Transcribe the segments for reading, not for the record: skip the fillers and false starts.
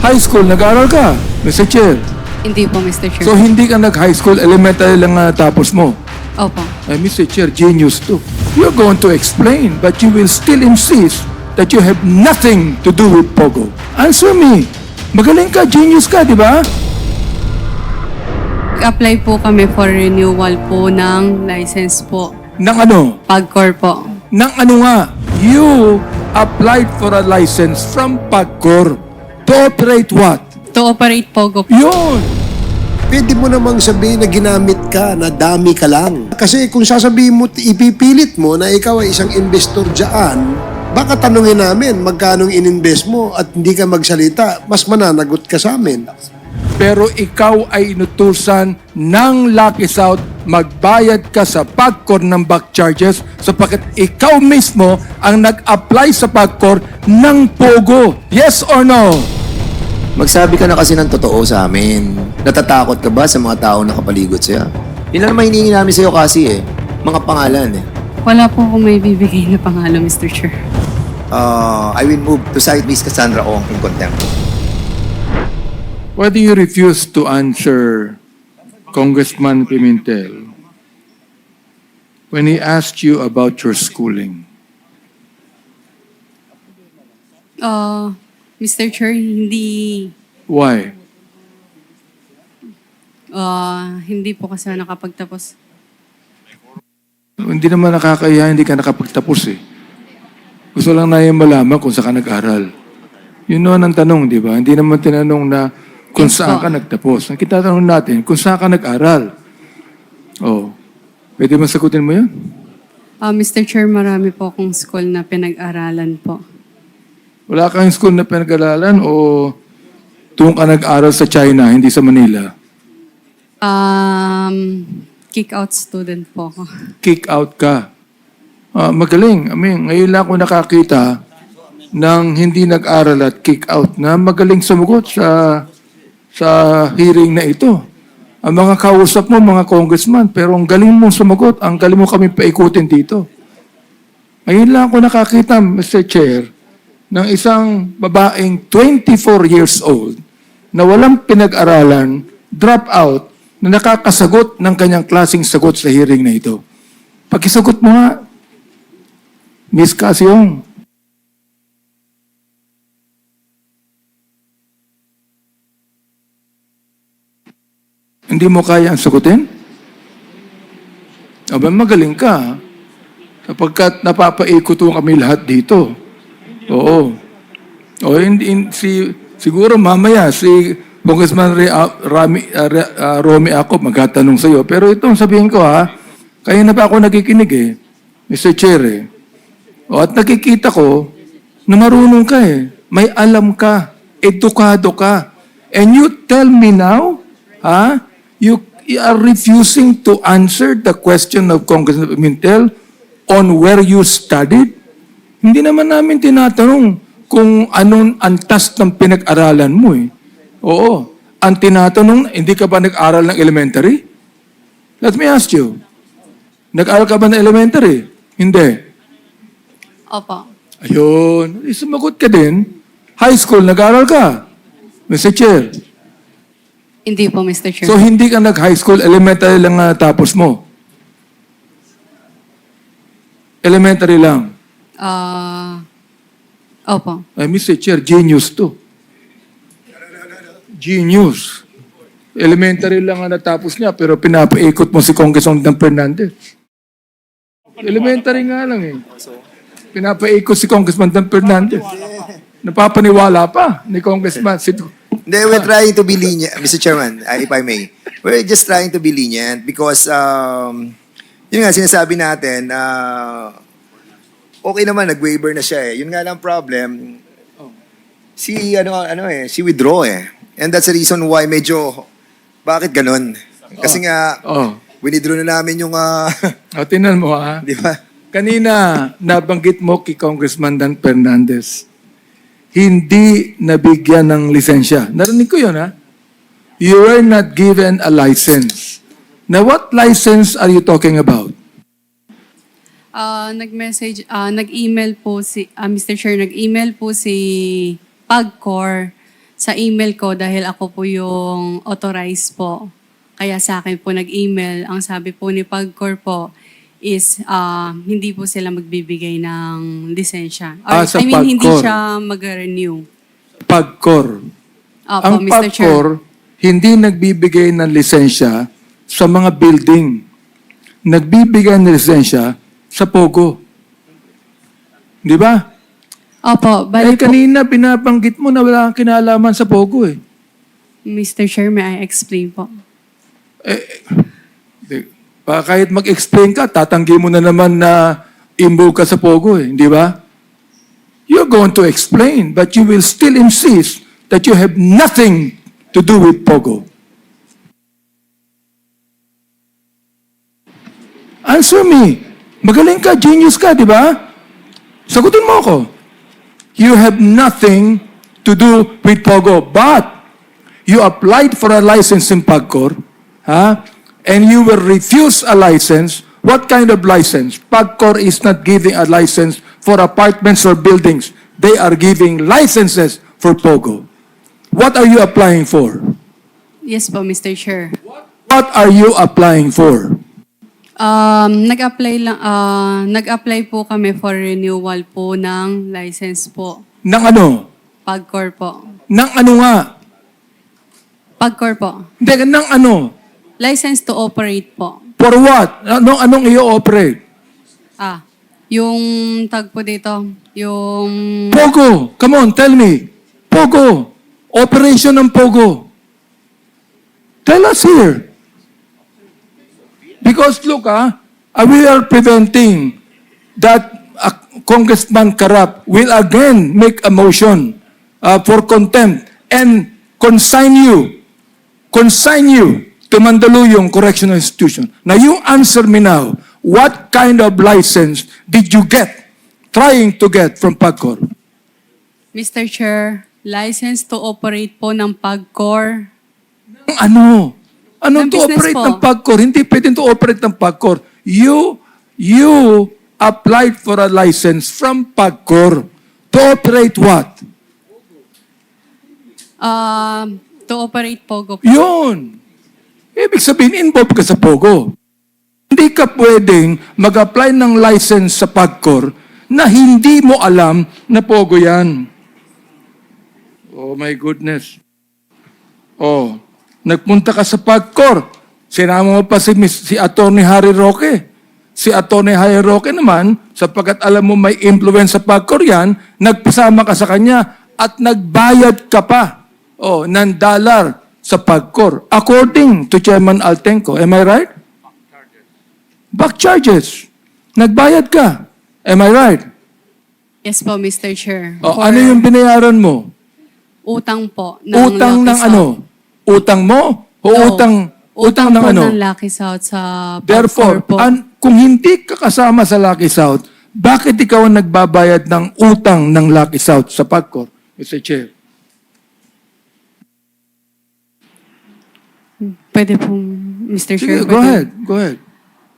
High school, nag-aaral ka, Mr. Chair. Hindi po, Mr. Chair. So, hindi ka nag-high school, elementary lang tapos mo. Opo. Mr. Chair, genius too. You're going to explain, but you will still insist that you have nothing to do with POGO. Answer me. Magaling ka, genius ka, di ba? Apply po kami for renewal po ng license po. Nang ano? PAGCOR po. Nang ano nga? You applied for a license from PAGCOR to operate what? To operate POGO po. Yun! Pwede mo namang sabihin na ginamit ka, na dami ka lang. Kasi kung sasabihin mo, ipipilit mo na ikaw ay isang investor dyan, baka tanungin namin magkano ininvest mo at hindi ka magsalita, mas mananagot ka sa amin. Pero ikaw ay inutusan ng Lucky South, magbayad ka sa PAGCOR ng back charges sapagkat ikaw mismo ang nag-apply sa PAGCOR ng POGO. Yes or no? Magsabi ka na kasi ng totoo sa amin. Natatakot ka ba sa mga tao na kapaligot sa'yo? Yun lang naman hinihingi namin sa'yo kasi mga pangalan Wala po akong may bibigay na pangalan, Mr. Chair. I will move to cite Miss Cassandra Ong in contempt. Why do you refuse to answer Congressman Pimentel when he asked you about your schooling? Mr. Chair, hindi Why? hindi po kasi ako nakapagtapos. Hindi naman nakakaya, hindi ka nakapagtapos eh. Gusto lang na yung malaman kung saan ka nag-aral. Yun naman ang tanong, di ba? Hindi naman tinanong na kung Yes, saan po. ka nagtapos. Ang kitatanong natin, kung saan ka nag-aral. Oh, pwede mo sagutin mo yan? Mr. Chair, marami po akong school na pinag-aralan po. Wala kang school na pinag-aralan o doon ka nag-aral sa China, hindi sa Manila? Kick-out student po ako. Kick out ka. Magaling. I mean, ngayon lang ako nakakita ng hindi nag-aral at kick out na magaling sumagot sa hearing na ito. Ang mga kausap mo, mga congressman, pero ang galing mong sumagot, ang galing mo kami paikutin dito. Ngayon lang ako nakakita, Mr. Chair, ng isang babaeng 24 years old na walang pinag-aralan, drop out, na nakakasagot ng kanyang klaseng sagot sa hearing na ito. Pakisagot mo nga, Miss Cassy Ong. Hindi mo kaya ang sagutin? Aba, magaling ka. Sapagkat napapaikot kami lahat dito. Oo. O, siguro mamaya si Congressman Roque ako magtatanong sa iyo. Pero itong sabihin ko kaya na pa ako nakikinig Mr. Chair O, at nakikita ko na marunong ka May alam ka. Edukado ka. And you tell me now, you are refusing to answer the question of Congressman Pimentel on where you studied? Hindi naman namin tinatanong kung anong antas ng pinag-aralan mo Oo. Ang tinatanong, hindi ka ba nag-aral ng elementary? Let me ask you. Nag-aral ka ba ng elementary? Hindi. Opo. Ayun. Sumagot ka din. High school, nag-aral ka. Mr. Chair. Hindi po, Mr. Chair. So, hindi ka nag-high school, elementary lang tapos mo? Elementary lang. Opo. Mr. Chair, genius to. Genius. Elementary lang ang natapos niya, pero pinapaikot mo si Congresswoman Fernandez. Elementary nga lang Pinapaikot si Congressman Fernandez. Napapaniwala pa ni Congressman. Hindi, we're trying to be lenient, Mr. Chairman, if I may. We're just trying to be lenient because, yun nga, sinasabi natin, okay naman, nag-waiver na siya Yun nga lang problem, she withdraw And that's the reason why medyo, bakit ganun? Kasi nga, winidraw na namin yung, Tingnan mo di ba? Kanina, nabanggit mo kay Congressman Dan Fernandez. Hindi nabigyan ng lisensya. Narinig ko yun, You were not given a license. Now, what license are you talking about? Nag-email po Mr. Chair, nag-email po si PAGCOR sa email ko dahil ako po yung authorized po. Kaya sa akin po nag-email. Ang sabi po ni PAGCOR po is hindi po sila magbibigay ng lisensya. Or, Sa hindi PAGCOR. siya mag-renew. PAGCOR. Opo, Ang Mr. Chair. PAGCOR, hindi nagbibigay ng lisensya sa mga building. Nagbibigay ng lisensya sa POGO. Di ba? Opo, bali po, Kanina binabanggit mo na wala kang kinalaman sa POGO eh. Mr. Chair, may I explain po? Kahit mag-explain ka, tatanggi mo na naman na involved ka sa POGO eh. Di ba? You're going to explain, but you will still insist that you have nothing to do with POGO. Answer me. Magaling ka, genius ka, di ba? Sagutin mo ako. You have nothing to do with POGO, but you applied for a license in PAGCOR, and you were refused a license. What kind of license? PAGCOR is not giving a license for apartments or buildings. They are giving licenses for POGO. What are you applying for? Yes po, Mr. Chair. What are you applying for? Nag-apply po kami for renewal po ng license po. Nang ano? PAGCOR po. Nang ano nga? PAGCOR po. Hindi, nang ano? License to operate po. For what? Anong i-operate? Yung tag po dito, yung... POGO. Come on, tell me. POGO. Operation ng POGO. Tell us here. Because look, we are preventing that Congressman Corrupt will again make a motion for contempt and consign you to Mandaluyong Correctional Institution. Now you answer me now, what kind of license did you trying to get from PAGCOR? Mr. Chair, license to operate po ng PAGCOR. Ano? Anong Ng to business operate po. ng PAGCOR? Hindi pwedeng to operate ng PAGCOR. You applied for a license from PAGCOR to operate what? To operate POGO po. Yun. Ibig sabihin, involved ka sa POGO. Hindi ka pwedeng mag-apply ng license sa PAGCOR na hindi mo alam na POGO yan. Oh my goodness. Oh, nagpunta ka sa PAGCOR. Sinama mo pa si Atty. Roque. Si Atty. Roque naman, sapagkat alam mo may influence sa PAGCOR yan, nagpasama ka sa kanya at nagbayad ka pa ng dollar sa PAGCOR. According to Chairman Altenco. Am I right? Back charges. Nagbayad ka. Am I right? Yes po, Mr. Chair. Oh, For ano yung binayaran mo? utang po. Utang ng Lucky ano? South. Utang mo? O No. utang ng po ano? ng Lucky South sa Therefore, PAGCOR po. kung hindi ka kasama sa Lucky South, bakit ikaw ang nagbabayad ng utang ng Lucky South sa PAGCOR, Mr. Chair? Pwede po, Mr. Chair. Sige, go pwede. ahead. Go ahead.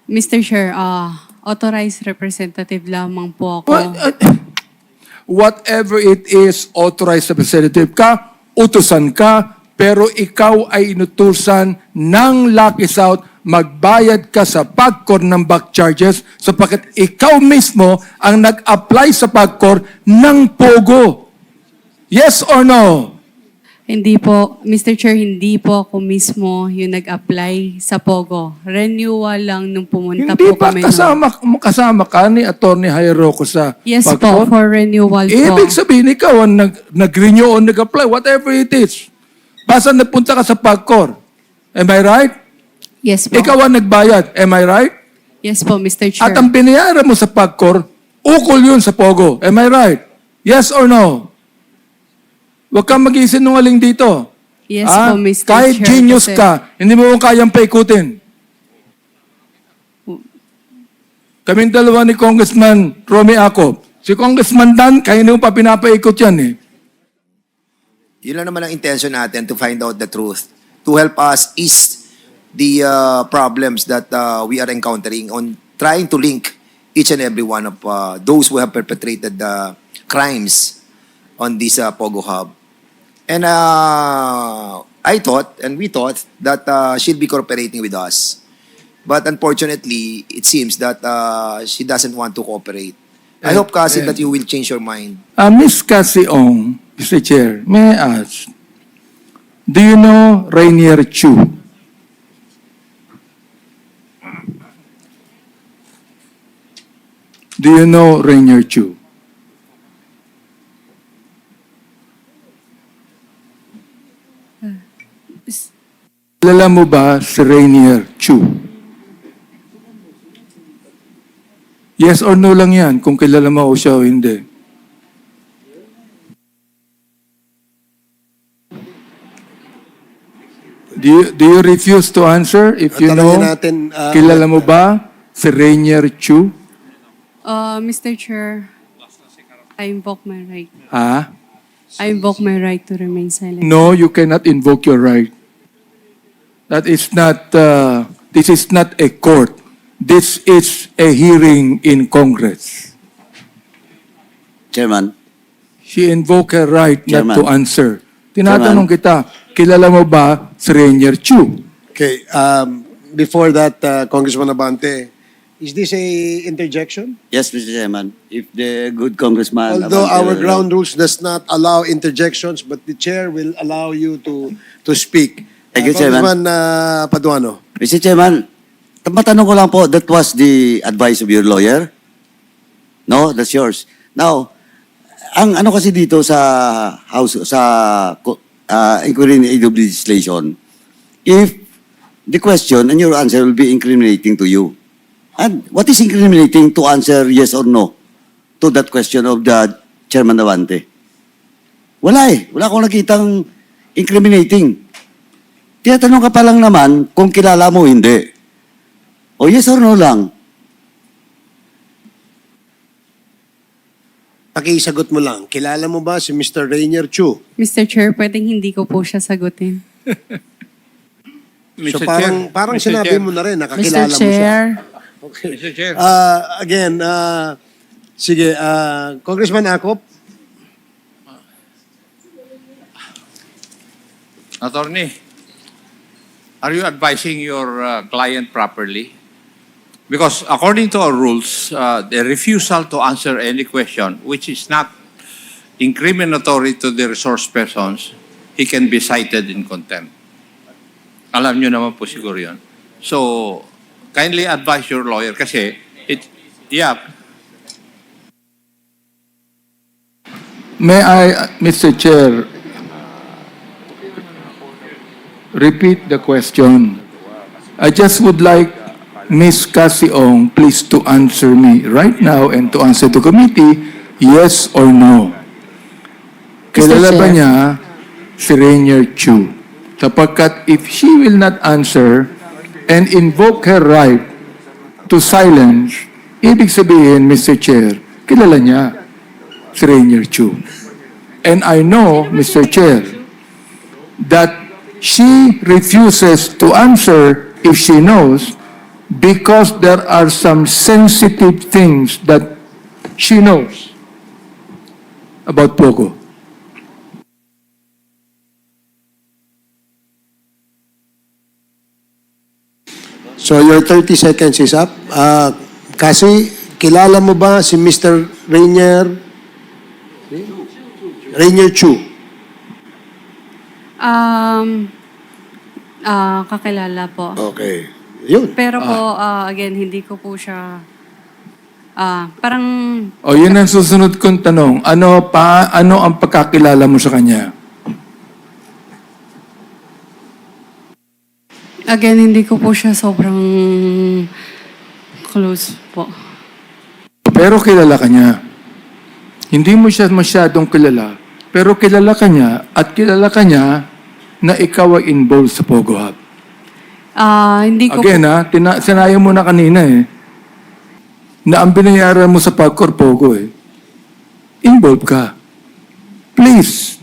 Mr. Chair, authorized representative lamang po ako. Whatever it is, authorized representative ka, utusan ka, pero ikaw ay inutusan ng Lucky South, magbayad ka sa PAGCOR ng back charges sapagkat ikaw mismo ang nag-apply sa PAGCOR ng POGO. Yes or no? Hindi po, Mr. Chair, hindi po ako mismo yung nag-apply sa POGO. Renewal lang nung pumunta Hindi po ba kami. kasama ka ni Atty. Roque sa Yes PAGCOR? po, for renewal po. Ibig sabihin, ikaw ang nag-renew o nag-apply, whatever it is. Basta nagpunta ka sa PAGCOR. Am I right? Yes po. Ikaw ang nagbayad. Am I right? Yes po, Mr. Chair. At ang binayaran mo sa PAGCOR, ukol yun sa POGO. Am I right? Yes or no? Huwag kang mag-isinungaling dito. Yes po, Mr. Kahit Chair. genius kasi- ka, hindi mo kayang paikutin. Kaming dalawa ni Congressman Romy ako. Si Congressman Dan, kaya hindi mo pa pinapaikot yan eh. Yun lang naman ang intention natin to find out the truth. To help us ease the problems that we are encountering on trying to link each and every one of those who have perpetrated the crimes on this POGO hub. And I thought, and we thought, that she'll be cooperating with us. But unfortunately, it seems that she doesn't want to cooperate. I hope, Cassy, that you will change your mind. Miss Cassy Ong, Mr. Chair, may I ask, do you know Rainier Chu? Do you know Rainier Chu? Kilala mo ba si Rainier Chu? Yes or no lang yan, kung kilala mo o siya o hindi. Do you refuse to answer if you know? Tatanungin natin, Kilala mo ba si Rainier Chu? Mr. Chair, I invoke my right. Ha? I invoke my right to remain silent. No, you cannot invoke your right. That is not, this is not a court. This is a hearing in Congress. Chairman, She invoked her right not Chairman. to answer. Tinatanong kita, kilala mo ba si Rainier Chu? Okay, before that, Congressman Abante, is this a interjection? yes, Mr. Chairman, if the good congressman... Although Abante our will- ground rules does not allow interjections, but the chair will allow you to speak. Thank you, Chairman. Congressman Paduano. Mr. Chairman, matanong ko lang po, that was the advice of your lawyer? No, that's yours. Now, ang ano kasi dito sa House, sa inquiry in legislation, if the question and your answer will be incriminating to you. And what is incriminating to answer yes or no to that question of the Chairman Abante? Wala eh. Wala akong nakitang incriminating. Tinatanong ka pa lang naman kung kilala mo o hindi. O yes or no lang. Pakisagot mo lang, kilala mo ba si Mr. Rainier Chu? Mr. Chair, pwedeng hindi ko po siya sagutin. So parang Mr. sinabi Chair. mo na rin, Mr. nakakilala mo siya. Chair, Okay. Mr. Chair. Again, sige, Congressman Akop, Attorney, are you advising your client properly? Because according to our rules, the refusal to answer any question which is not incriminatory to the resource persons, he can be cited in contempt. Alam nyo naman po siguro yun. So, kindly advise your lawyer kasi, May I, Mr. Chair, repeat the question? I just would like Ms. Cassy Ong please to answer me right now and to answer the committee, yes or no. Kilala ba Chair. niya si Rainier Chu? Sapagkat if she will not answer and invoke her right to silence, ibig sabihin, Mr. Chair, kilala niya si Rainier Chu. And I know, Mr. Chair, that she refuses to answer if she knows because there are some sensitive things that she knows about POGO. so your 30 seconds is up. Kasi, kilala mo ba si Mr. Rainier Chu? kakilala po. Okay. Yun. Pero po, again, hindi ko po siya, parang, O yun ang susunod kong tanong. Ano ang pagkakilala mo sa kanya? again, hindi ko po siya sobrang close po. Pero kilala ka niya. Hindi mo siya masyadong kilala, pero kilala ka niya at kilala ka niya na ikaw ay involved sa POGO Hub. Hindi ko Again, sinayo mo na kanina na ang binayaran mo sa Pagcor POGO involved ka. Please,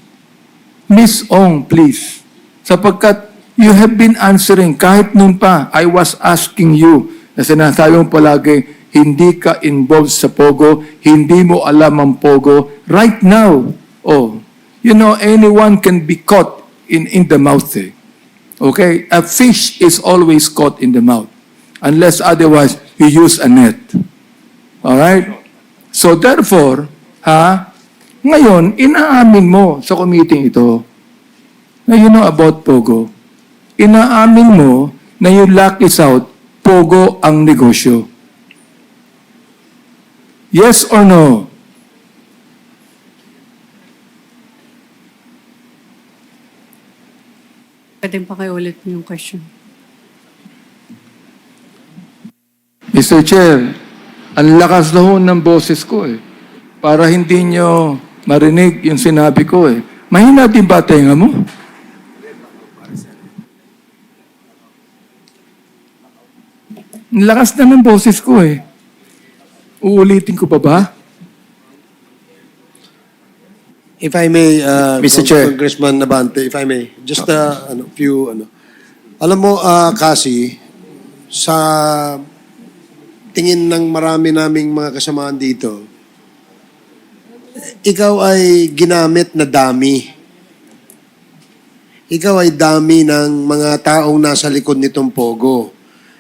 Miss Ong, please. Sapagkat you have been answering, kahit noon pa, I was asking you, na sinasabi mo palagi, hindi ka involved sa POGO, hindi mo alam ang POGO. Right now, You know, anyone can be caught in the mouth. Eh. Okay? A fish is always caught in the mouth. Unless otherwise, you use a net. Alright? So therefore, ngayon, inaamin mo sa committee ito na you know about POGO. Inaamin mo na yung Lucky South, POGO ang negosyo. Yes or no? Pwede pa kayo ulit yung question. Mr. Chair, ang lakas na ho ng boses ko eh. Para hindi nyo marinig yung sinabi ko eh. Mahina din ba tenga mo? Ang lakas na ng boses ko eh. Uulitin ko pa ba? If I may, Mr. Chair. Congressman Nabante, if I may, just few. Alam mo, Cassy, sa tingin ng marami naming mga kasamaan dito, ikaw ay ginamit na dami. Ikaw ay dami ng mga taong nasa likod nitong POGO.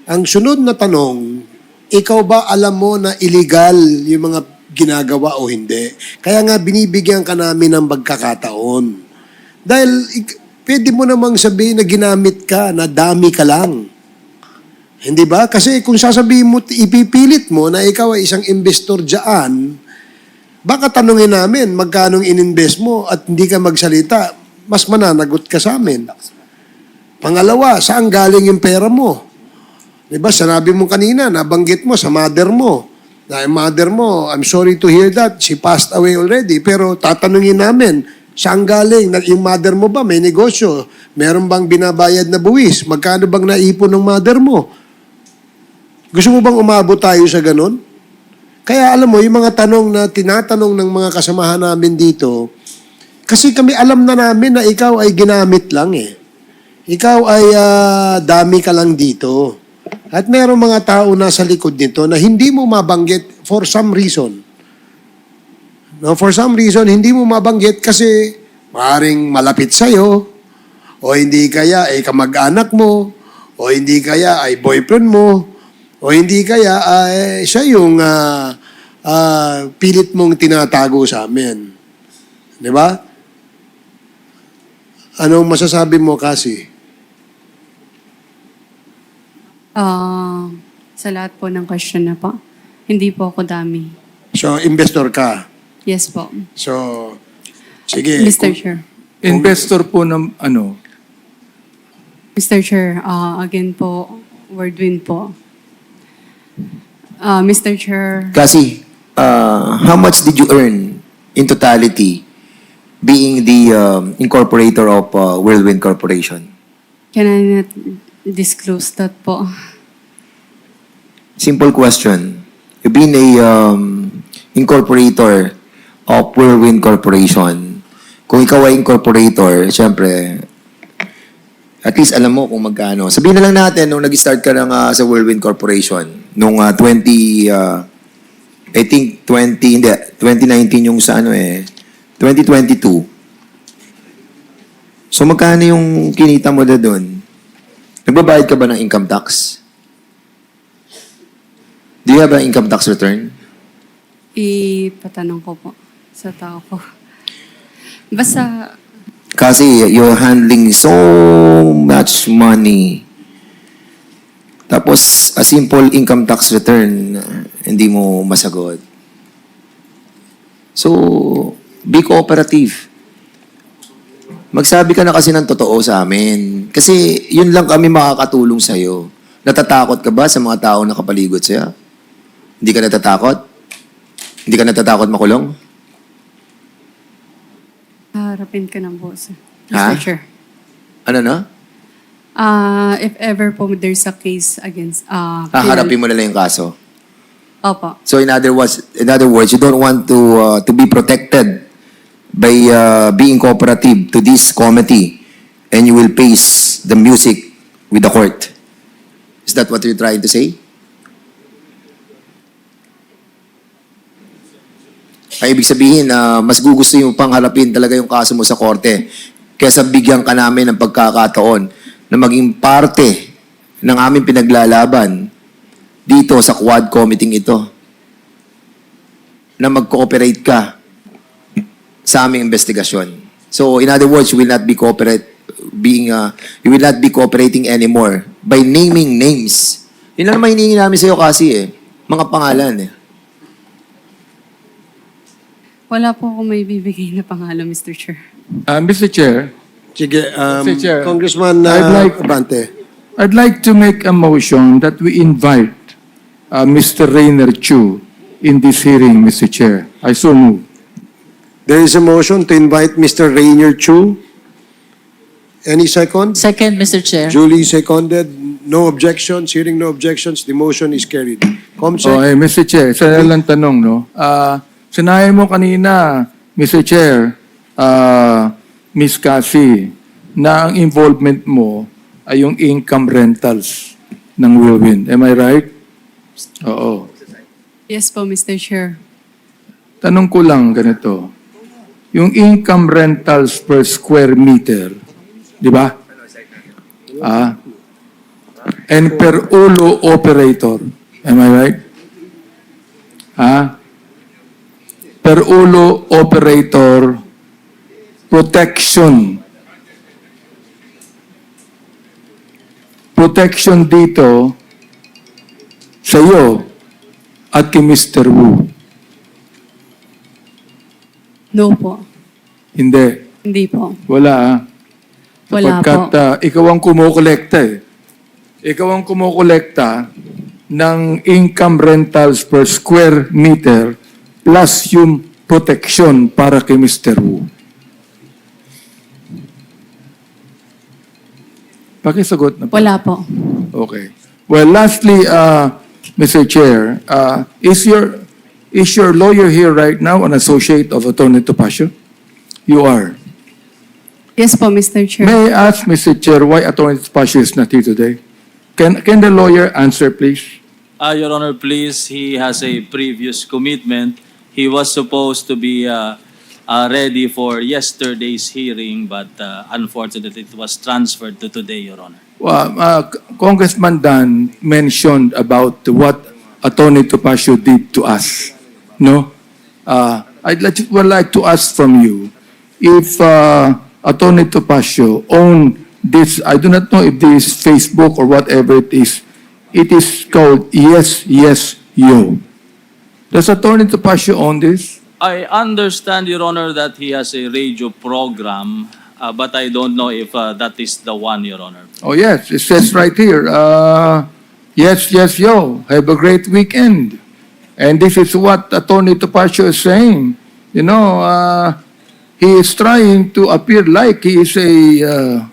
Ang sunod na tanong, ikaw ba alam mo na illegal yung mga ginagawa o hindi? Kaya nga binibigyan ka namin ng pagkakataon. Dahil pwede mo namang sabihin na ginamit ka, na dami ka lang. Hindi ba? Kasi kung sasabihin mo, ipipilit mo na ikaw ay isang investor dyan, baka tanungin namin magkano ininvest mo at hindi ka magsalita, mas mananagot ka sa amin. Pangalawa, saan galing yung pera mo? Diba, sinabi mo kanina, nabanggit mo sa mother mo. Na yung mother mo, I'm sorry to hear that, she passed away already. Pero tatanungin namin, saan galing? Yung mother mo ba may negosyo? Meron bang binabayad na buwis? Magkano bang naipon ng mother mo? Gusto mo bang umabot tayo sa ganun? Kaya alam mo, yung mga tanong na tinatanong ng mga kasamahan namin dito, kasi kami alam na namin na ikaw ay ginamit lang eh. Ikaw ay dami ka lang dito. At mayroong mga tao nasa likod nito na hindi mo mabanggit for some reason. No, for some reason, hindi mo mabanggit kasi maaaring malapit sa'yo, o hindi kaya ay kamag-anak mo, o hindi kaya ay boyfriend mo, o hindi kaya ay siya yung pilit mong tinatago sa amin. Di ba? Anong masasabi mo, Cassy? Sa lahat po ng question na po, hindi po ako dami. So, investor ka. Yes po. So, sige. Mr. Chair. Investor po ng ano? Mr. Chair, again po, Whirlwind po. Mr. Chair, Cassy, how much did you earn in totality being the incorporator of Whirlwind Corporation? can I not disclose that po? Simple question. You've been a incorporator of Whirlwind Corporation. Kung ikaw ay incorporator, syempre, at least alam mo kung magkano. Sabihin na lang natin, nung nag-start ka lang sa Whirlwind Corporation, nung 2019 yung sa 2022. So magkano yung kinita mo na doon? Nagbabayad ka ba ng income tax? Do you have an income tax return? Ipatanong ko po sa tao ko. Basta, Kasi you're handling so much money. Tapos, a simple income tax return, hindi mo masagot. So, be cooperative. Magsabi ka na kasi ng totoo sa amin. Kasi yun lang kami makakatulong sa'yo. Natatakot ka ba sa mga tao na kapaligid sa'yo? Hindi ka natatakot? Hindi ka natatakot makulong? harapin ka ng boss. Ha? Mr. Chair. Ano na? If ever po there's a case against... Haharapin mo na lang yung kaso. Opo. So in other words, you don't want to be protected by being cooperative to this committee, and you will face the music with the court. Is that what you're trying to say? Ay, ibig sabihin, mas gugusto yung pang harapin talaga yung kaso mo sa korte kaysa bigyan ka namin ng pagkakataon na maging parte ng aming pinaglalaban dito sa quad committee ito na mag-cooperate ka sa aming investigasyon. So, in other words, you will not be you will not be cooperating anymore by naming names. Yun lang naman hinihingi namin sa'yo kasi mga pangalan Wala po akong may bibigay na pangalan, Mr. Chair. Mr. Chair, Sige, Mr. Chair, Congressman Abante. I'd like to make a motion that we invite Mr. Rainer Chu in this hearing, Mr. Chair. I so move. There is a motion to invite Mr. Rainier Chu. Any second? Second, Mr. Chair. Duly seconded. No objections. Hearing no objections, the motion is carried. Comsec. Mr. Chair, isa na lang tanong, no? Sinabi mo kanina, Mr. Chair, Miss Cassy, na ang involvement mo ay yung income rentals ng Whirlwind. Am I right? Oo. Yes po, Mr. Chair. Tanong ko lang ganito. Yung income rentals per square meter, di ba? And per ulo operator. Am I right? Per ulo operator protection. Protection dito sa iyo at kay Mr. Wu. No po. Hindi. Hindi po. Wala. Wala Sapagkat, ikaw ang kumukolekta Ikaw ang kumukolekta ng income rentals per square meter plus yung protection para kay Mr. Wu. Pakisagot na po. Wala po. Okay. Well, lastly, Mr. Chair, is your lawyer here right now an associate of Atty. Topacio? You are. Yes po, Mr. Chair. May I ask, Mr. Chair, why Atty. Topacio is not here today? Can the lawyer answer, please? Your Honor, please, he has a previous commitment. He was supposed to be ready for yesterday's hearing, but unfortunately, it was transferred to today, Your Honor. Congressman Dan mentioned about what Atty. Topacio did to us. No? Would like to ask from you if Atty. Topacio owned this, I do not know if this is Facebook or whatever it is called Yes, Yes, Yo. Does Atty. Topacio own this? I understand, Your Honor, that he has a radio program, but I don't know if that is the one, Your Honor. Oh yes, it says right here, yes, yes, yo, have a great weekend. And this is what Atty. Topacio is saying. You know, he is trying to appear like he is a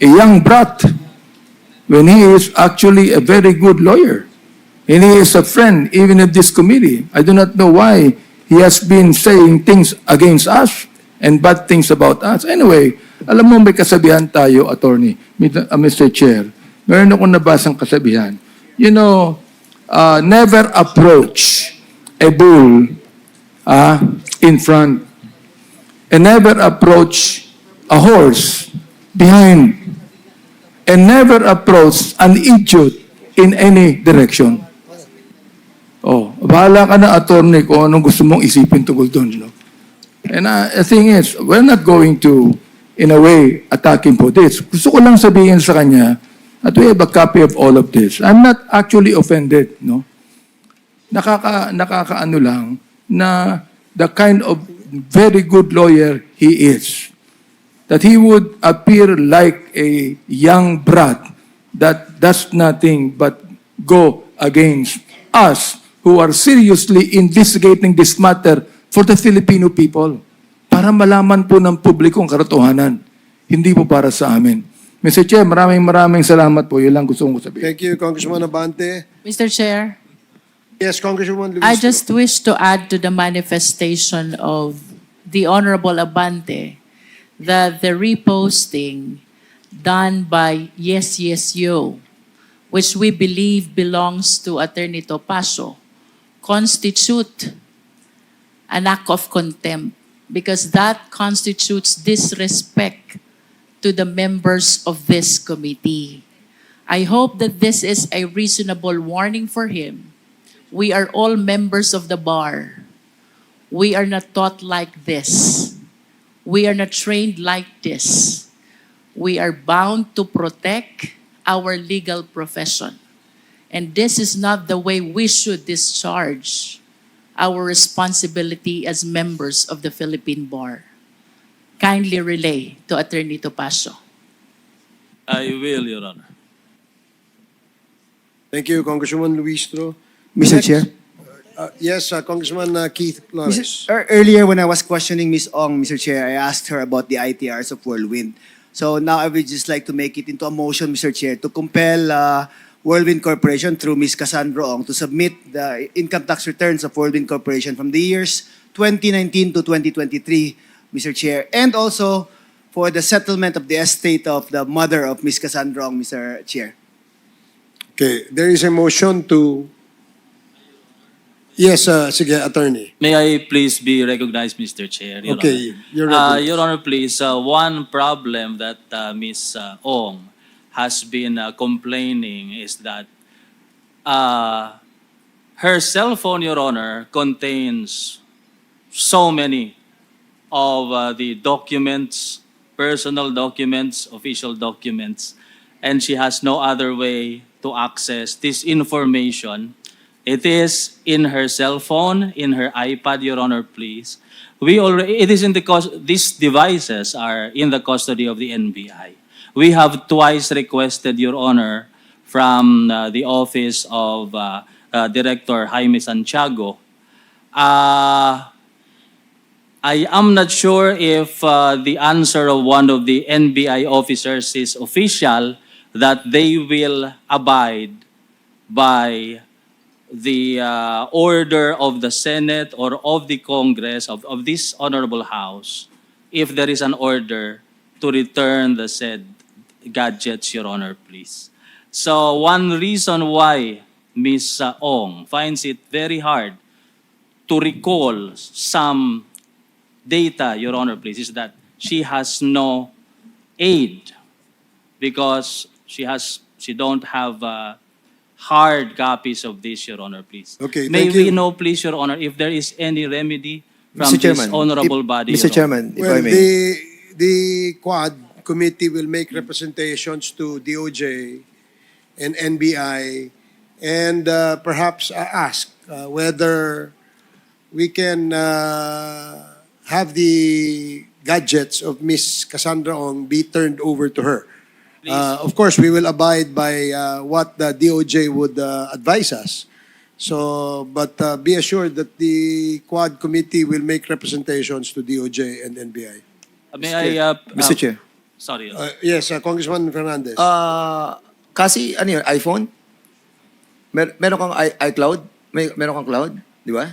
young brat when he is actually a very good lawyer. And he is a friend even of this committee. I do not know why he has been saying things against us and bad things about us. Anyway, alam mo may kasabihan tayo, attorney, Mr. Chair. Meron akong nabasang kasabihan. You know, never approach a bull in front and never approach a horse behind and never approach an idiot in any direction. Oh, bahala ka na, attorney, kung anong gusto mong isipin tungkol doon. No? And the thing is, we're not going to, in a way, attack him for this. Gusto ko lang sabihin sa kanya that we have a copy of all of this. I'm not actually offended. No? Nakakaano lang na the kind of very good lawyer he is. That he would appear like a young brat that does nothing but go against us who are seriously investigating this matter for the Filipino people para malaman po ng publiko ang katotohanan. Hindi po para sa amin. Mr. Chair, maraming salamat po. Yun lang gusto kong sabihin. Thank you, Congressman Abante. Mr. Chair, Yes, Congresswoman Luis. I just wish to add to the manifestation of the Honorable Abante that the reposting done by Yes, Yes, Yo, which we believe belongs to Atty. Topacio, constitute an act of contempt because that constitutes disrespect to the members of this committee. I hope that this is a reasonable warning for him. We are all members of the bar. We are not taught like this. We are not trained like this. We are bound to protect our legal profession. And this is not the way we should discharge our responsibility as members of the Philippine Bar. Kindly relay to Attorney Topacio. I will, Your Honor. Thank you, Congresswoman Luistro. Mr. Next, Chair. Yes, Congressman Keith Flores. Earlier when I was questioning Ms. Ong, Mr. Chair, I asked her about the ITRs of Whirlwind. So now I would just like to make it into a motion, Mr. Chair, to compel Whirlwind Corporation through Ms. Cassandra Ong to submit the income tax returns of Whirlwind Corporation from the years 2019 to 2023, Mr. Chair, and also for the settlement of the estate of the mother of Ms. Cassandra Ong, Mr. Chair. Okay, there is a motion to... Yes, sige, attorney. May I please be recognized, Mr. Chair? Your Okay, Honor? you're ready. Your Honor, please, one problem that Ms. Ong has been complaining is that her cell phone, Your Honor, contains so many of the documents, personal documents, official documents, and she has no other way to access this information. It is in her cell phone, in her iPad, Your Honor, please. It is in these devices are in the custody of the NBI. We have twice requested, Your Honor, from the office of Director Jaime Santiago. I am not sure if the answer of one of the NBI officers is official, that they will abide by the order of the Senate or of the Congress, of this Honorable House, if there is an order to return the said gadgets, Your Honor, please. So one reason why Ms. Ong finds it very hard to recall some data, Your Honor, please, is that she has no aid because she don't have hard copies of this, Your Honor, please. Okay, May thank we you. know, please, Your Honor, if there is any remedy from Mr. this Chairman, honorable body, Mr. Your Honor? Chairman, if Well, I may. the Quad Committee will make representations to DOJ and NBI and perhaps ask whether we can have the gadgets of Miss Cassandra Ong be turned over to her. Of course, we will abide by what the DOJ would advise us. So, but be assured that the Quad Committee will make representations to DOJ and NBI. May I... Mr. Chair. Sorry, Your Honor. Yes, Congressman Fernandez. Kasi, ano yun, iPhone? Meron kang iCloud? Meron kang cloud? Di ba?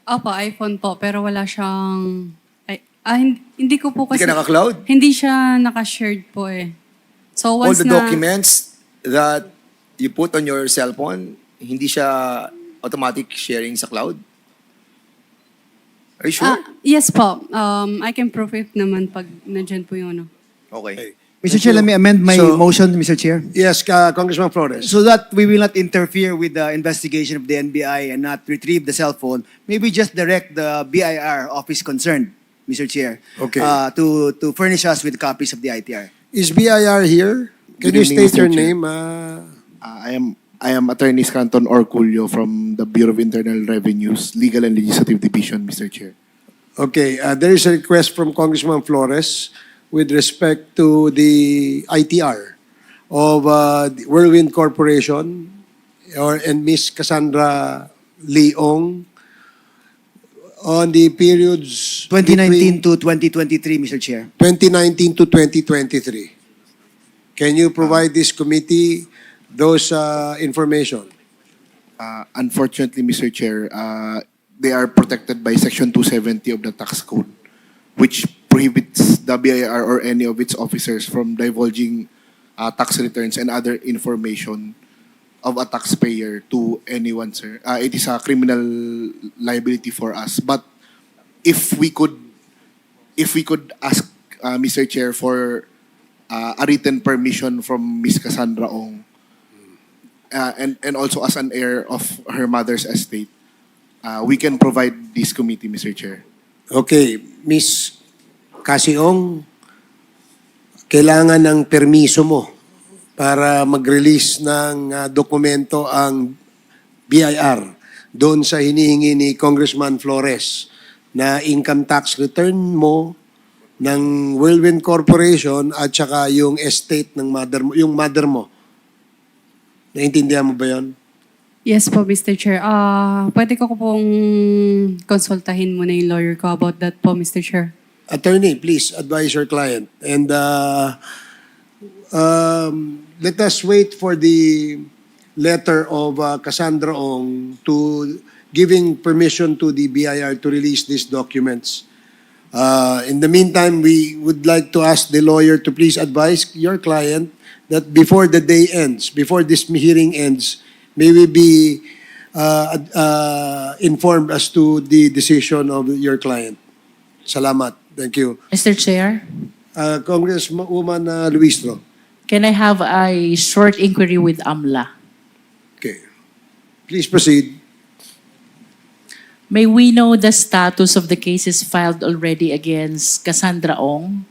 Opo, iPhone po, pero wala siyang... hindi ko po Hindi kasi... ka naka-cloud? Hindi siya naka-shared po eh. So All once the na... documents that you put on your cell phone, hindi siya automatic sharing sa cloud? Are you sure? Yes po. I can prove it naman pag nandyan po yung ano. Okay. Mr. Chair, let me amend my So- motion, Mr. Chair. Yes, Congressman Flores. So that we will not interfere with the investigation of the NBI and not retrieve the cell phone, maybe just direct the BIR office concerned, Mr. Chair, Okay. to furnish us with copies of the ITR. Is BIR here? Can Good you evening, state your Mr. Chair. name? I am Attorney Scanton Orculio from the Bureau of Internal Revenues, Legal and Legislative Division, Mr. Chair. Okay, there is a request from Congressman Flores with respect to the ITR of the Whirlwind Corporation and Miss Cassandra Li Ong on the periods 2019 to 2023, Mr. Chair. 2019 to 2023. Can you provide this committee those information? Unfortunately, Mr. Chair, they are protected by Section 270 of the Tax Code, which prohibits the BIR or any of its officers from divulging tax returns and other information of a taxpayer to anyone, sir. It is a criminal liability for us. But if we could ask Mr. Chair for a written permission from Ms. Cassandra Ong, and also as an heir of her mother's estate, we can provide this committee, Mr. Chair. Okay, Miss Cassy Ong, kailangan ng permiso mo para mag-release ng dokumento ang BIR doon sa hinihingi ni Congressman Flores na income tax return mo ng Whirlwind Corporation at saka yung estate ng mother mo, yung mother mo. Naintindihan mo ba yun? Yes po, Mr. Chair. Pwede ko pong konsultahin muna yung lawyer ko about that po, Mr. Chair. Attorney, please advise your client. And let us wait for the letter of Cassandra Ong to giving permission to the BIR to release these documents. In the meantime, we would like to ask the lawyer to please advise your client that before the day ends, before this hearing ends, may we be informed as to the decision of your client. Salamat. Thank you. Mr. Chair, Congresswoman Luistro. can I have a short inquiry with AMLA? Okay. Please proceed. May we know the status of the cases filed already against Cassandra Ong?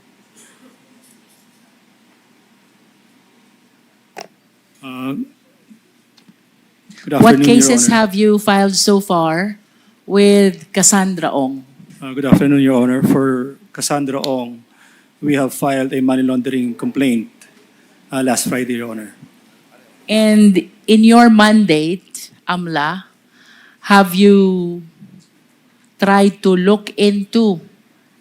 Good What afternoon, cases Your Honor. have you filed so far with Cassandra Ong? Good afternoon, Your Honor. For Cassandra Ong, we have filed a money laundering complaint last Friday, Your Honor. And in your mandate, AMLA, have you tried to look into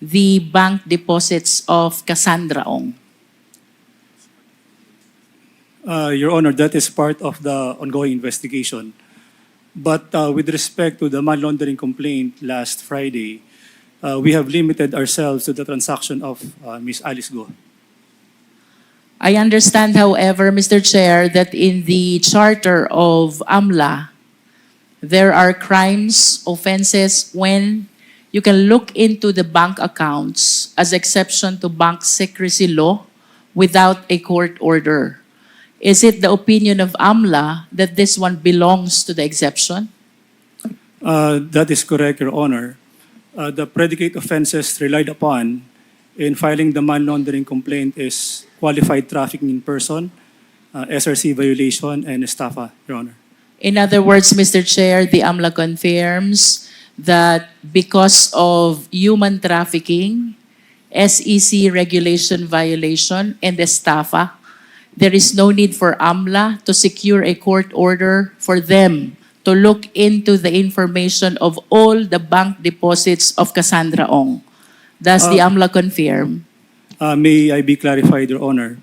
the bank deposits of Cassandra Ong? Your Honor, that is part of the ongoing investigation. But with respect to the money laundering complaint last Friday, we have limited ourselves to the transaction of Ms. Alice Go. I understand, however, Mr. Chair, that in the charter of AMLA, there are crimes, offenses when you can look into the bank accounts as exception to bank secrecy law without a court order. Is it the opinion of AMLA that this one belongs to the exception? That is correct, Your Honor. The predicate offenses relied upon in filing the money laundering complaint is qualified trafficking in person, SRC violation, and estafa, Your Honor. In other words, Mr. Chair, the AMLA confirms that because of human trafficking, SEC regulation violation, and estafa, there is no need for AMLA to secure a court order for them to look into the information of all the bank deposits of Cassandra Ong. Does the AMLA confirm? May I be clarified, Your Honor?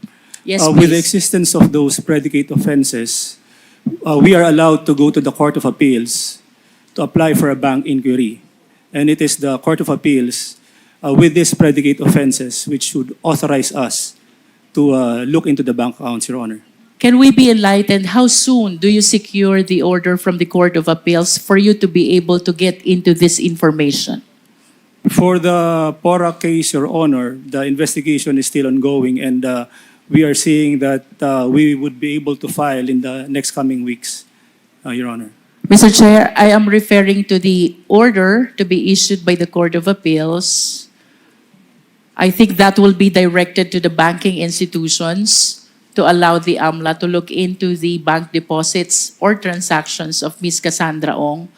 Yes, With the please. existence of those predicate offenses, we are allowed to go to the Court of Appeals to apply for a bank inquiry. And it is the Court of Appeals with these predicate offenses which should authorize us to look into the bank accounts, Your Honor. Can we be enlightened? How soon do you secure the order from the Court of Appeals for you to be able to get into this information? For the Porac case, Your Honor, the investigation is still ongoing and we are seeing that we would be able to file in the next coming weeks, Your Honor. Mr. Chair, I am referring to the order to be issued by the Court of Appeals. I think that will be directed to the banking institutions to allow the AMLA to look into the bank deposits or transactions of Ms. Cassandra Ong.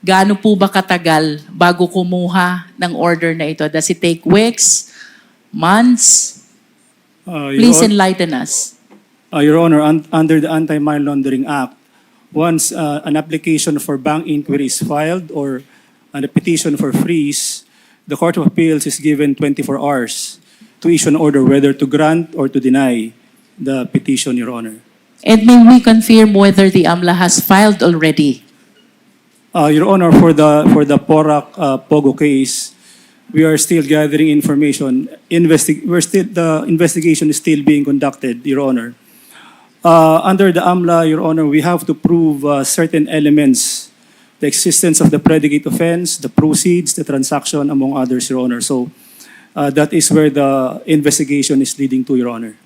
Gaano po ba katagal bago kumuha ng order na ito? Does it take weeks, months? Please enlighten us. Your Honor, under the Anti-Money Laundering Act, once an application for bank inquiry is filed or a petition for freeze, the Court of Appeals is given 24 hours to issue an order whether to grant or to deny the petition, Your Honor. And may we confirm whether the AMLA has filed already? Your Honor, for the Porac POGO case, we are still gathering information. The investigation is still being conducted, Your Honor. Under the AMLA, Your Honor, we have to prove certain elements, the existence of the predicate offense, the proceeds, the transaction, among others, Your Honor. So that is where the investigation is leading to, Your Honor.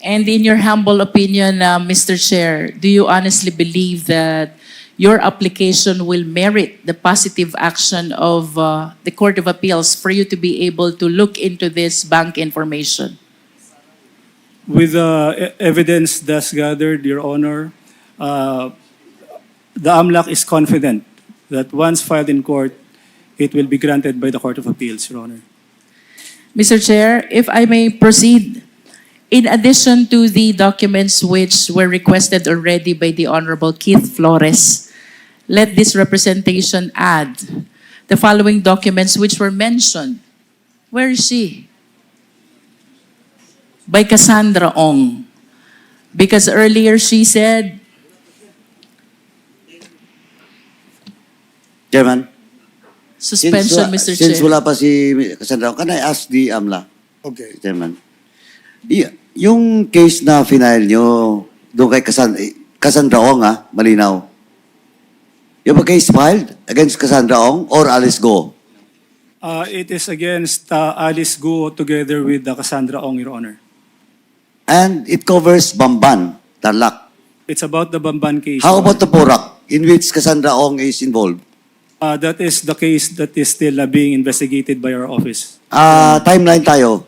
And in your humble opinion, Mr. Chair, do you honestly believe that your application will merit the positive action of the Court of Appeals for you to be able to look into this bank information? With the evidence thus gathered, Your Honor, the AMLAC is confident that once filed in court, it will be granted by the Court of Appeals, Your Honor. Mr. Chair, if I may proceed, in addition to the documents which were requested already by the Honorable Keith Flores, let this representation add the following documents which were mentioned. Where is she? By Cassandra Ong. Because earlier she said, Chairman, suspension, Mr. since Chair. wala pa si Cassandra, can I ask the AMLA, Okay. Chairman? Yung case na final nyo doon kay Cassandra Ong, malinaw. Yung ba case filed against Cassandra Ong or Alice Go? It is against Alice Go together with Cassandra Ong, Your Honor. And it covers Bamban, Tarlac. It's about the Bamban case. How Your about the Porac, in which Cassandra Ong is involved? That is the case that is still being investigated by our office. Timeline tayo,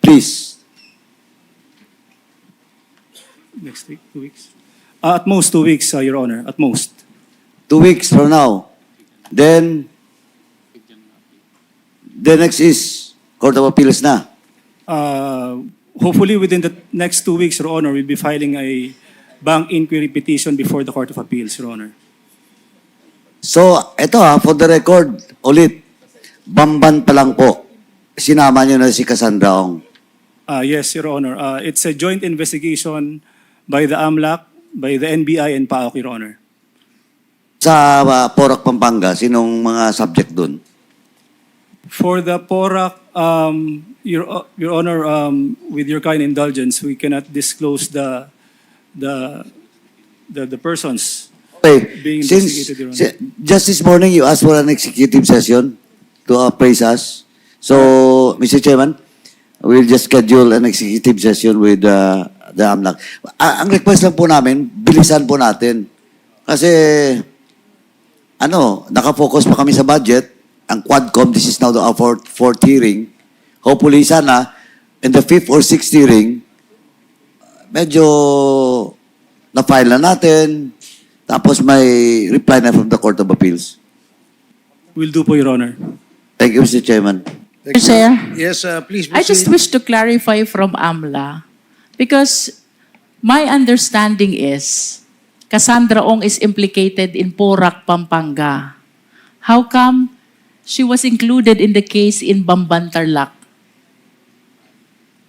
please. Next week, 2 weeks? At most 2 weeks, Your Honor, at most. 2 weeks from now. Then, the next is Court of Appeals na. Hopefully within the next 2 weeks, Your Honor, we'll be filing a bank inquiry petition before the Court of Appeals, Your Honor. So, ito for the record, ulit, Bamban pa lang po, sinama nyo na si Cassandra Ong. Yes, Your Honor. It's a joint investigation by the AMLAC, by the NBI, and PAOK, Your Honor. Sa Porac, Pampanga, sinong mga subject dun? For the Porac, Your Honor, with your kind indulgence, we cannot disclose the persons Okay, being since investigated, Your Honor. just this morning you asked for an executive session to appraise us. So, Mr. Chairman, we'll just schedule an executive session with the AMLAC. Ang request lang po namin, bilisan po natin. Kasi, nakafocus pa kami sa budget. Ang QUADCOM, this is now our fourth hearing. Hopefully, sana, in the 5th or 6th hearing, medyo na-file na natin, tapos may reply na from the Court of Appeals. Will do po, Your Honor. Thank you, Mr. Chairman. Thank you. Chair. Yes, please I just proceed. wish to clarify from AMLA because my understanding is Cassandra Ong is implicated in Porac, Pampanga. How come she was included in the case in Bamban, Tarlac?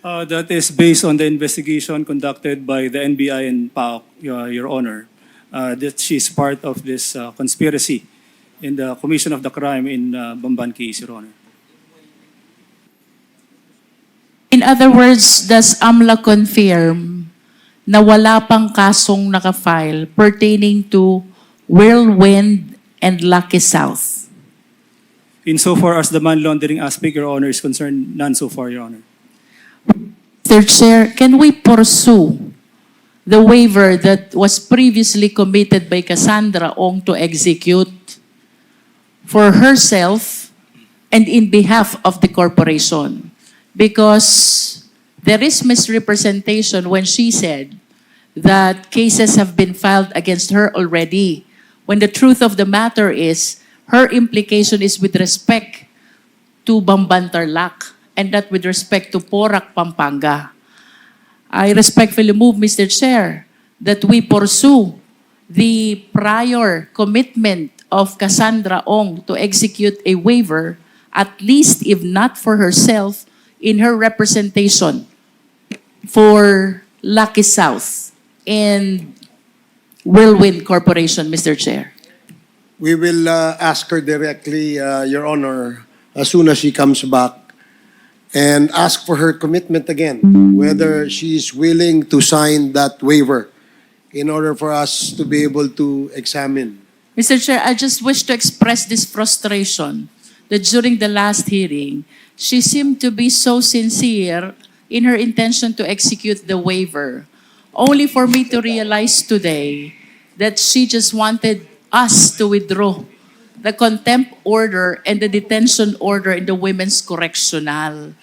That is based on the investigation conducted by the NBI and PAOK, Your Honor, that she's part of this conspiracy in the commission of the crime in Bamban case, Your Honor. In other words, does AMLA confirm na wala pang kasong nakafile pertaining to Whirlwind and Lucky South? Insofar as the man laundering aspect, Your Honor, is concerned, none so far, Your Honor. Mr. Chair, can we pursue the waiver that was previously committed by Cassandra Ong to execute for herself and in behalf of the corporation? Because there is misrepresentation when she said that cases have been filed against her already, when the truth of the matter is her implication is with respect to Bamban, Tarlac, and not with respect to Porac, Pampanga. I respectfully move, Mr. Chair, that we pursue the prior commitment of Cassandra Ong to execute a waiver, at least if not for herself, in her representation for Lucky South and Whirlwind Corporation, Mr. Chair. We will ask her directly, Your Honor, as soon as she comes back. and ask for her commitment again, whether she's willing to sign that waiver in order for us to be able to examine. Mr. Chair, I just wish to express this frustration that during the last hearing, she seemed to be so sincere in her intention to execute the waiver, only for me to realize today that she just wanted us to withdraw the contempt order and the detention order in the women's correctional.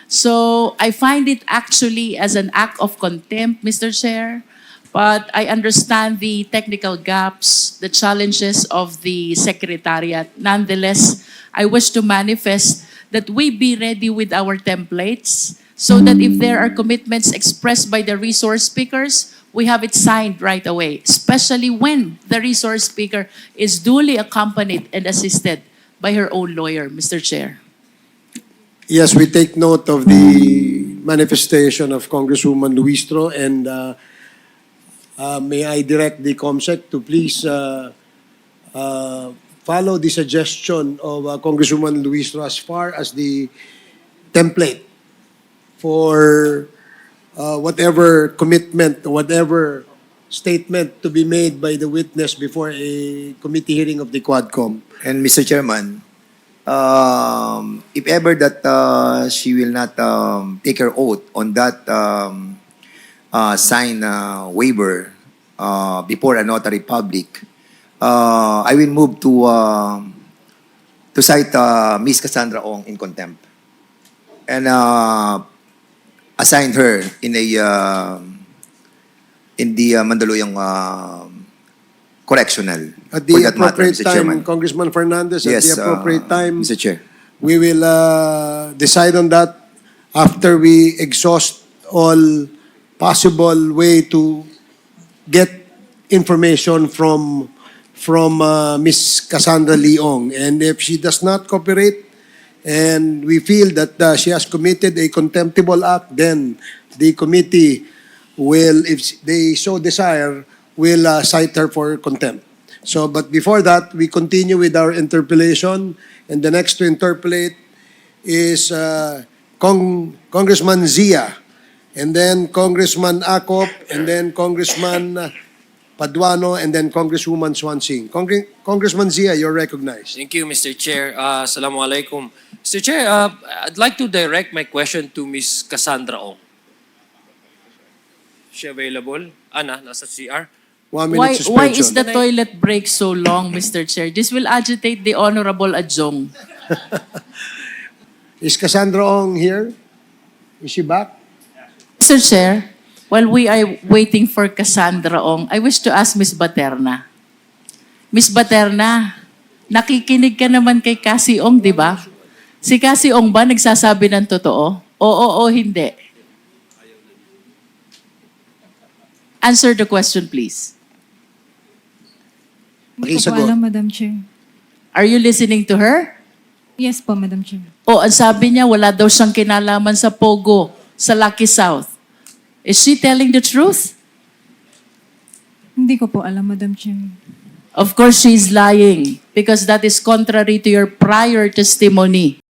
So I find it actually as an act of contempt, Mr. Chair, but I understand the technical gaps, the challenges of the Secretariat. Nonetheless, I wish to manifest that we be ready with our templates so that if there are commitments expressed by the resource speakers, we have it signed right away, especially when the resource speaker is duly accompanied and assisted by her own lawyer, Mr. Chair. Yes, we take note of the manifestation of Congresswoman Luistro, and may I direct the COMSEC to please follow the suggestion of Congresswoman Luistro as far as the template for whatever commitment, whatever statement to be made by the witness before a committee hearing of the QUADCOM. And Mr. Chairman, if ever that she will not take her oath on that sign waiver before a notary public, I will move to cite Ms. Cassandra Ong in contempt and assign her in the Mandaluyong correctional. At for the that matter, appropriate Mr. time, Chairman. Congressman Fernandez, Yes, at the appropriate time, Mr. Chair. we will decide on that after we exhaust all possible way to get information from Ms. Cassandra Li Ong. And if she does not cooperate and we feel that she has committed a contemptible act, then the committee will, if they so desire, will cite her for contempt. So, but before that, we continue with our interpellation, and the next to interpellate is Congressman Zia, and then Congressman Akop, and then Congressman Paduano, and then Congresswoman Swansing. Congressman Zia, you're recognized. Thank you, Mr. Chair. Assalamualaikum. Mr. Chair, I'd like to direct my question to Ms. Cassandra Ong. Is she available? Ana, nasa CR. 1 minute Why suspension. is the toilet break so long, Mr. Chair? This will agitate the Honorable Adjong. Is Cassandra Ong here? Is she back? Mr. Chair, while we are waiting for Cassandra Ong, I wish to ask Ms. Baterna. Ms. Baterna, nakikinig ka naman kay Cassy Ong, di ba? Si Cassy Ong ba nagsasabi ng totoo? Oo o hindi? Answer the question, please. Hindi ko po alam, Madam Chair. Are you listening to her? Yes po, Madam Chair. O, ang sabi niya, wala daw siyang kinalaman sa POGO, sa Lucky South. Is she telling the truth? Hindi ko po alam, Madam Chair. Of course, she's lying because that is contrary to your prior testimony.